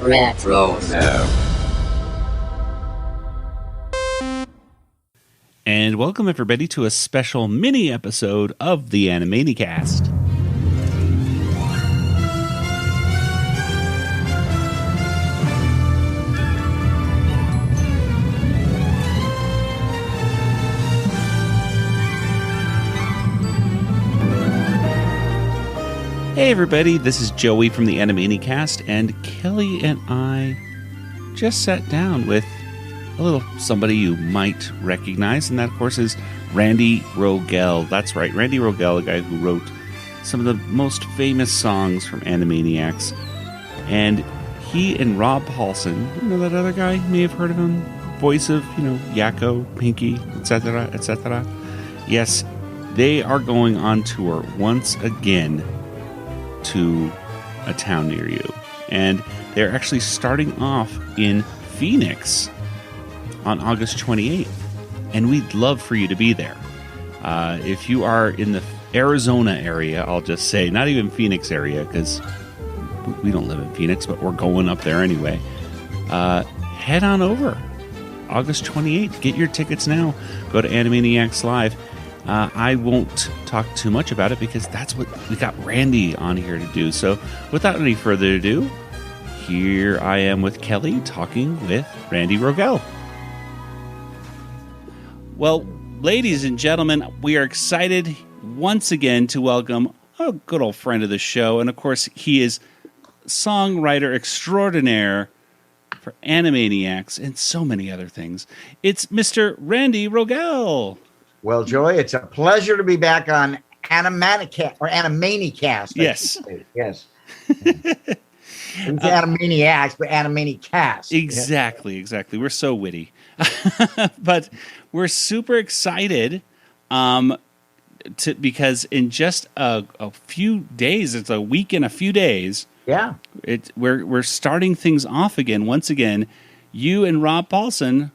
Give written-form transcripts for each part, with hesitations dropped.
Retro. And welcome everybody to a special mini episode of the Animanicast. Hey everybody, this is Joey from the Animanicast, and Kelly and I just sat down with a little somebody you might recognize, and that of course is Randy Rogel. That's right, Randy Rogel, a guy who wrote some of the most famous songs from Animaniacs. And he and Rob Paulsen, you know that other guy, you may have heard of him, voice of, Yakko, Pinky, etc., etc. Yes, they are going on tour once again to a town near you. And they're actually starting off in Phoenix on August 28th. And we'd love for you to be there. If you are in the Arizona area, I'll just say, not even Phoenix area, because we don't live in Phoenix, but we're going up there anyway. Head on over. August 28th. Get your tickets now. Go to Animaniacs Live. I won't talk too much about it because that's what we got Randy on here to do. So without any further ado, here I am with Kelly talking with Randy Rogel. Well, ladies and gentlemen, we are excited once again to welcome a good old friend of the show. And of course, he is songwriter extraordinaire for Animaniacs and so many other things. It's Mr. Randy Rogel. Well, Joy, it's a pleasure to be back on Animanicast or Animanicast. Yes. Yes. It's Animaniacs, but Animanicast. Exactly. We're so witty. But we're super excited because in just a few days, it's a week and a few days. Yeah. We're starting things off again. Once again, you and Rob Paulsen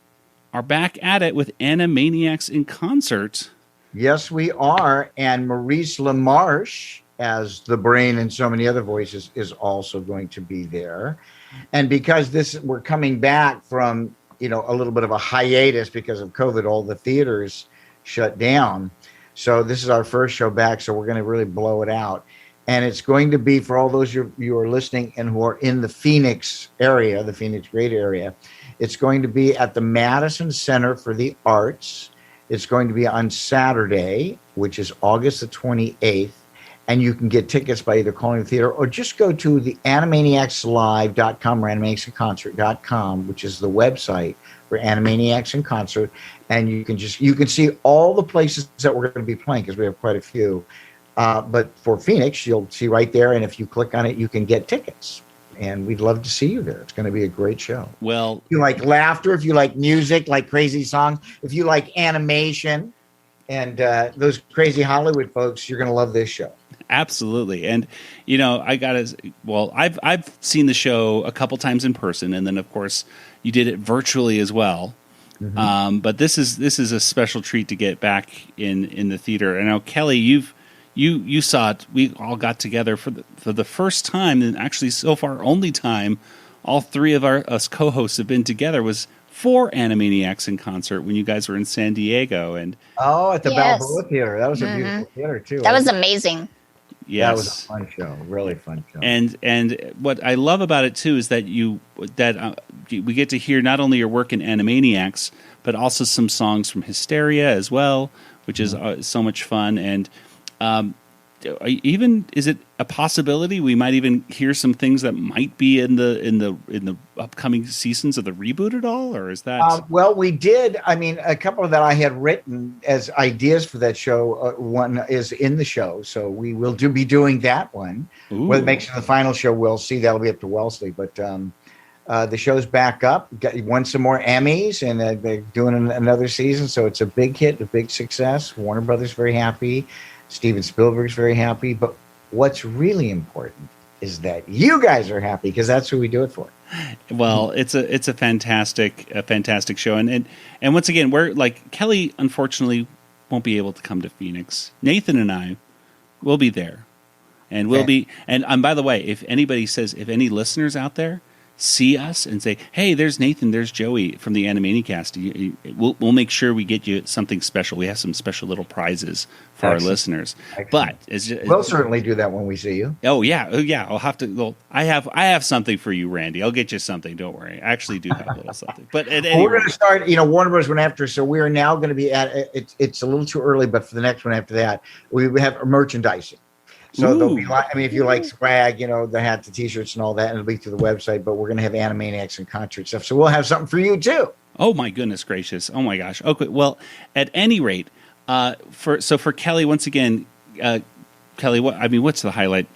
are back at it with Animaniacs in concert. Yes, we are. And Maurice LaMarche, as the brain and so many other voices, is also going to be there. And because we're coming back from, a little bit of a hiatus because of COVID, all the theaters shut down. So this is our first show back, so we're going to really blow it out. And it's going to be, for all those you are listening and who are in the Phoenix area, the Phoenix Great Area, it's going to be at the Madison Center for the Arts. It's going to be on Saturday, which is August the 28th. And you can get tickets by either calling the theater or just go to the animaniacslive.com or animaniacsinconcert.com, which is the website for Animaniacs in Concert. And you can see all the places that we're going to be playing, because we have quite a few. But for Phoenix, you'll see right there. And if you click on it, you can get tickets. And we'd love to see you there. It's going to be a great show. Well, if you like laughter, if you like music, like crazy songs, if you like animation and those crazy Hollywood folks, you're going to love this show. Absolutely. And, I've seen the show a couple times in person. And then, of course, you did it virtually as well. Mm-hmm. But this is a special treat to get back in the theater. And now, Kelly, you saw it. We all got together for the first time, and actually so far only time all three of us co-hosts have been together was for Animaniacs in Concert when you guys were in San Diego. And at the Balboa Theater. That was a beautiful theater too. That was amazing. Yes. That was a fun show, really fun show. And what I love about it too is that we get to hear not only your work in Animaniacs, but also some songs from Hysteria as well, which is so much fun. And is it a possibility we might even hear some things that might be in the upcoming seasons of the reboot at all, or is that? Well, we did. I mean, a couple that I had written as ideas for that show. One is in the show, so we will be doing that one. Ooh. Whether it makes it to the final show, we'll see. That'll be up to Wellesley, but the show's back up. Won some more Emmys, and they're doing another season, so it's a big hit, a big success. Warner Brothers very happy. Steven Spielberg's very happy, but what's really important is that you guys are happy, because that's who we do it for. Well, it's a fantastic show, and once again, we're like, Kelly unfortunately won't be able to come to Phoenix. Nathan and I will be there, and we'll be. And by the way, if any listeners out there see us and say, "Hey, there's Nathan, there's Joey from the Animanicast." We'll make sure we get you something special. We have some special little prizes for our listeners. Excellent. But we'll certainly do that when we see you. Oh yeah. I'll have to. Well, I have something for you, Randy. I'll get you something. Don't worry. I actually do have a little something. But we're going to start. Warner Bros. Went after, so we are now going to be at. It's a little too early, but for the next one after that, we have merchandising. So there'll be, if you like swag, the hats, the T-shirts, and all that, and it'll be through the website. But we're going to have Animaniacs and concert stuff, so we'll have something for you too. Oh my goodness gracious! Oh my gosh! Okay, well, at any rate, for Kelly once again, Kelly, what's the highlight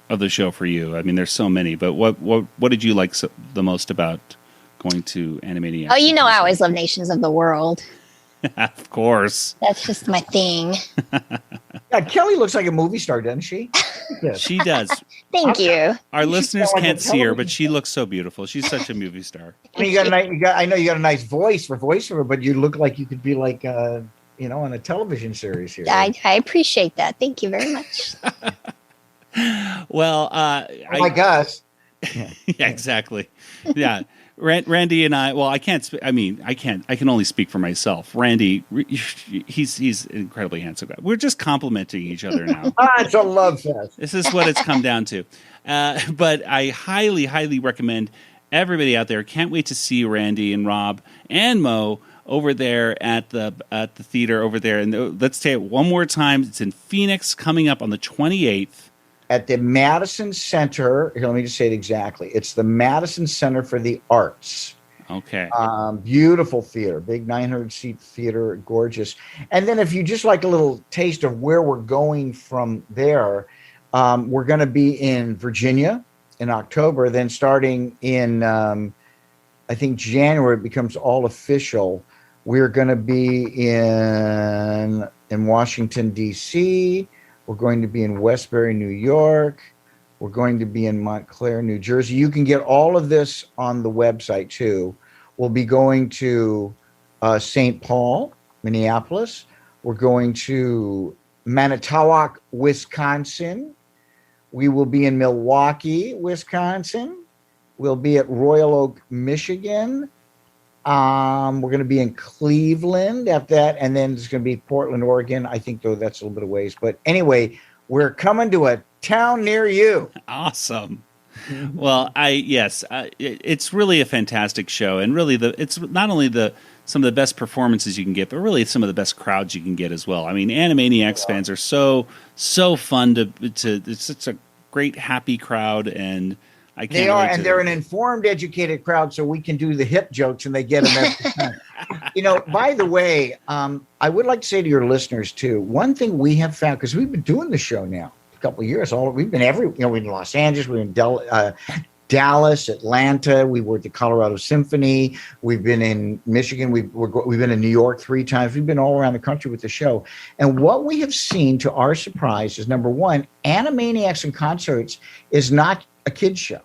of the show for you? I mean, there's so many, but what did you like the most about going to Animaniacs? Oh, I always love Nations of the World. Of course, that's just my thing. Yeah, Kelly looks like a movie star, doesn't she? She does. Thank you. Our listeners can't see her, but she looks so beautiful. She's such a movie star. I know you got a nice voice for voiceover, but you look like you could be like, on a television series here. I appreciate that. Thank you very much. Well, like us. Yeah, exactly. Yeah. Randy and I, well, I can't. I can only speak for myself. Randy, he's an incredibly handsome guy. We're just complimenting each other now. It's a love fest. This is what it's come down to. But I highly, highly recommend everybody out there. Can't wait to see Randy and Rob and Mo over there at the theater over there. And let's say it one more time. It's in Phoenix, coming up on the 28th. At the Madison Center. Here, let me just say it exactly. It's the Madison Center for the Arts. Okay. Beautiful theater, big 900-seat theater, gorgeous. And then if you just like a little taste of where we're going from there, we're going to be in Virginia in October. Then starting in, I think, January, it becomes all official. We're going to be in Washington, D.C., we're going to be in Westbury, New York. We're going to be in Montclair, New Jersey. You can get all of this on the website, too. We'll be going to St. Paul, Minneapolis. We're going to Manitowoc, Wisconsin. We will be in Milwaukee, Wisconsin. We'll be at Royal Oak, Michigan. We're going to be in Cleveland after that, and then it's going to be Portland, Oregon. I think, though, that's a little bit of ways. But anyway, we're coming to a town near you. Awesome. Well, it's really a fantastic show, and really it's not only some of the best performances you can get, but really some of the best crowds you can get as well. I mean, Animaniacs fans are so fun to. It's such a great, happy crowd, and they are, and they're an informed, educated crowd, so we can do the hip jokes, and they get them every time. By the way, I would like to say to your listeners, too, one thing we have found, because we've been doing the show now a couple of years, we've been we're in Los Angeles, we're in Dallas, Atlanta, we were at the Colorado Symphony, we've been in Michigan, we've been in New York 3 times, we've been all around the country with the show. And what we have seen, to our surprise, is, number one, Animaniacs and Concerts is not a kid's show.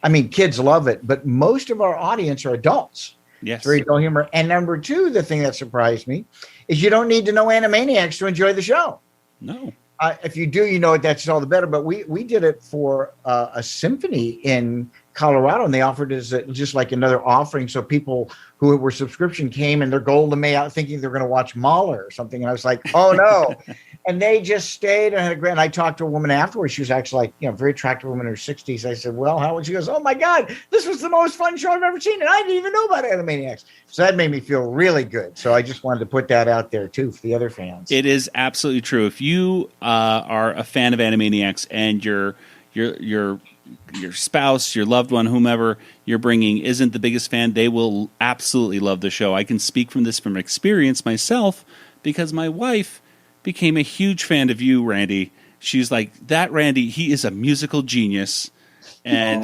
I mean, kids love it, but most of our audience are adults. Yes. It's very dull humor. And number two, the thing that surprised me is you don't need to know Animaniacs to enjoy the show. No. If you do, that's all the better. But we did it for a symphony in Colorado, and they offered it as just like another offering. So people who were subscription came and their gold and May out thinking they're going to watch Mahler or something. And I was like, oh, no. And they just stayed and had a great. And I talked to a woman afterwards. She was actually like, very attractive woman in her 60s. I said, well, how? She goes, oh, my God, this was the most fun show I've ever seen. And I didn't even know about Animaniacs. So that made me feel really good. So I just wanted to put that out there, too, for the other fans. It is absolutely true. If you are a fan of Animaniacs and your spouse, your loved one, whomever you're bringing isn't the biggest fan, they will absolutely love the show. I can speak from experience myself, because my wife became a huge fan of you, Randy. She's like, that Randy, he is a musical genius. And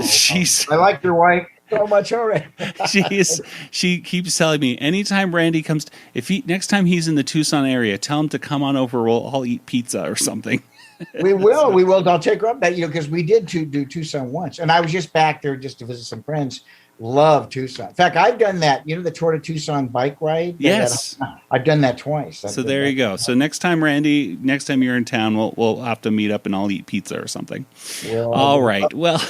I like your wife so much already. She keeps telling me, anytime Randy comes, next time he's in the Tucson area, tell him to come on over, we'll all eat pizza or something. We will. I'll take her up that, because we did do Tucson once. And I was just back there just to visit some friends. Love Tucson. In fact, I've done that, the Tour de Tucson bike ride. Yes. I've done that twice. So there you go. So next time, Randy, you're in town, we'll have to meet up and I'll eat pizza or something. All right. Well,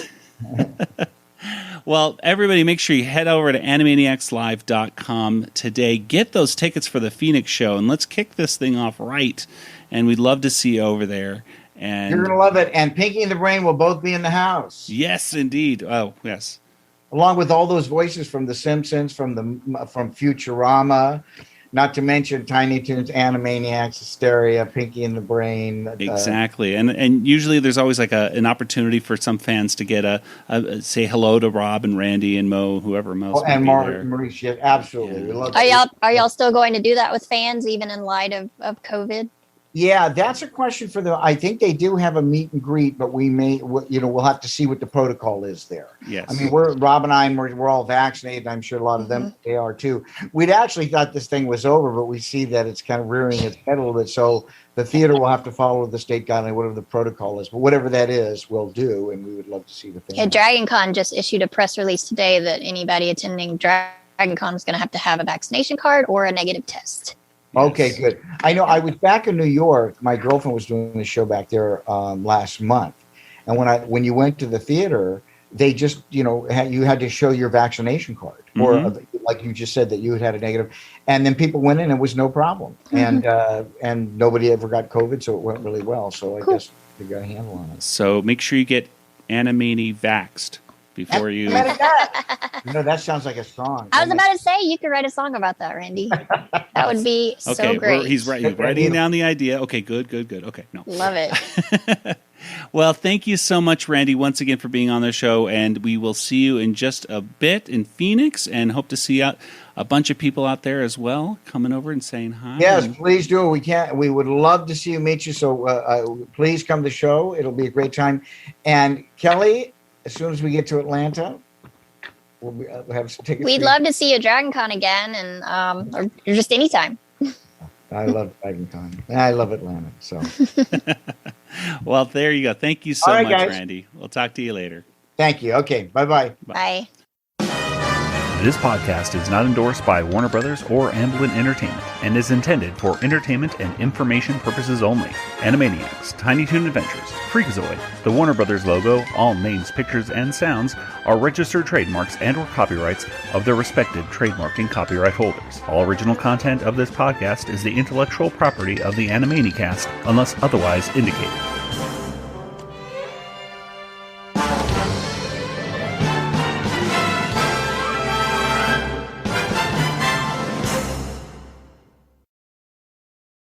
Well, everybody, make sure you head over to animaniacslive.com today. Get those tickets for the Phoenix show, and let's kick this thing off right. And we'd love to see you over there. And You're going to love it. And Pinky and the Brain will both be in the house. yes, indeed. Oh, yes. Along with all those voices from The Simpsons, from Futurama, not to mention Tiny Toons, Animaniacs, Hysteria, Pinky and the Brain. Exactly. And usually there's always like an opportunity for some fans to get a say hello to Rob and Randy and Mo, whoever else. And there. Maurice, yeah, absolutely. Yeah. We love Are y'all still going to do that with fans, even in light of COVID? Yeah, that's a question for I think they do have a meet and greet, but we'll have to see what the protocol is there. Yes. I mean, Rob and I, we're all vaccinated. I'm sure a lot of them, they are too. We'd actually thought this thing was over, but we see that it's kind of rearing its head a little bit. So the theater will have to follow the state guideline, whatever the protocol is. But whatever that is, we'll do, and we would love to see the thing. Yeah, Dragon Con just issued a press release today that anybody attending Dragon Con is going to have a vaccination card or a negative test. Okay, good. I know I was back in New York. My girlfriend was doing a show back there last month. And when you went to the theater, they just, you had to show your vaccination card. Or like you just said that you had a negative. And then people went in and it was no problem. And nobody ever got COVID, so it went really well. So I guess they got a handle on it. So make sure you get Animani vaxxed before you... that sounds like a song. I was about to say, you could write a song about that, Randy. That would be so great. He's writing down the idea. Okay, good. Okay, no. Love it. Well, thank you so much, Randy, once again for being on the show, and we will see you in just a bit in Phoenix, and hope to see a bunch of people out there as well coming over and saying hi. Yes, please do. We would love to see you, meet you. So please come to the show. It'll be a great time. And Kelly, as soon as we get to Atlanta, we'll have some tickets. We'd love to see you at Dragon Con again, and or just anytime. I love Dragon Con. I love Atlanta. So, well, there you go. Thank you so much, guys. Randy. We'll talk to you later. Thank you. Okay, bye-bye. Bye. This podcast is not endorsed by Warner Brothers or Amblin Entertainment and is intended for entertainment and information purposes only. Animaniacs, Tiny Toon Adventures, Freakazoid, the Warner Brothers logo, all names, pictures, and sounds are registered trademarks and/or copyrights of their respective trademark and copyright holders. All original content of this podcast is the intellectual property of the Animanicast unless otherwise indicated.